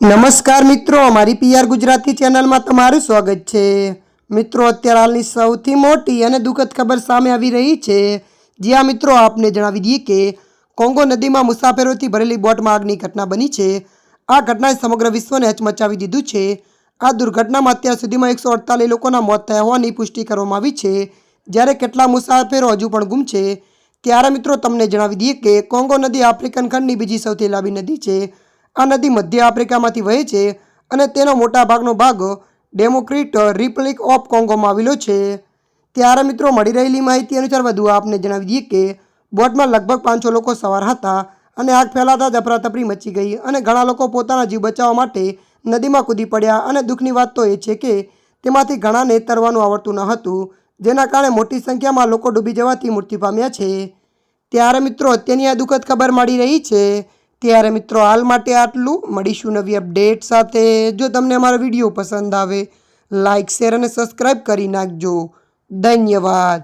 નમસ્કાર મિત્રો, અમારી પીઆર ગુજરાતી ચેનલમાં તમારું સ્વાગત છે। મિત્રો, અત્યારે હાલની સૌથી મોટી અને દુઃખદ ખબર સામે આવી રહી છે। જ્યાં મિત્રો આપને જણાવી દઈએ કે કોંગો નદીમાં મુસાફરોથી ભરેલી બોટમાં આગની ઘટના બની છે। આ ઘટનાએ સમગ્ર વિશ્વને હચમચાવી દીધું છે। આ દુર્ઘટનામાં અત્યાર સુધીમાં 148 લોકોના મોત થયા હોવાની પુષ્ટિ કરવામાં આવી છે, જ્યારે કેટલા મુસાફરો હજુ પણ ગુમ છે। ત્યારે મિત્રો તમને જણાવી દઈએ કે કોંગો નદી આફ્રિકન ખંડની બીજી સૌથી લાંબી નદી છે। આ નદી મધ્ય આફ્રિકામાંથી વહે છે અને તેનો મોટા ભાગનો ભાગ ડેમોક્રેટિક રિપબ્લિક ઓફ કોંગોમાં આવેલો છે। ત્યારે મિત્રો મળી રહેલી માહિતી અનુસાર વધુ આપને જણાવી દઈએ કે બોટમાં લગભગ 500 લોકો સવાર હતા અને આગ ફેલાતા જ અફરાતફરી મચી ગઈ અને ઘણા લોકો પોતાના જીવ બચાવવા માટે નદીમાં કૂદી પડ્યા। અને દુઃખની વાત તો એ છે કે તેમાંથી ઘણાને તરવાનું આવડતું ન હતું, જેના કારણે મોટી સંખ્યામાં લોકો ડૂબી જવાથી મૃત્યુ પામ્યા છે। ત્યારે મિત્રો અત્યારની આ દુઃખદ ખબર મળી રહી છે। ત્યારે મિત્રો હાલ માટે આટલું, મળીશું નવી અપડેટ સાથે। જો તમને અમારો વિડીયો પસંદ આવે, લાઇક, શેર અને સબસ્ક્રાઈબ કરી નાખજો। ધન્યવાદ।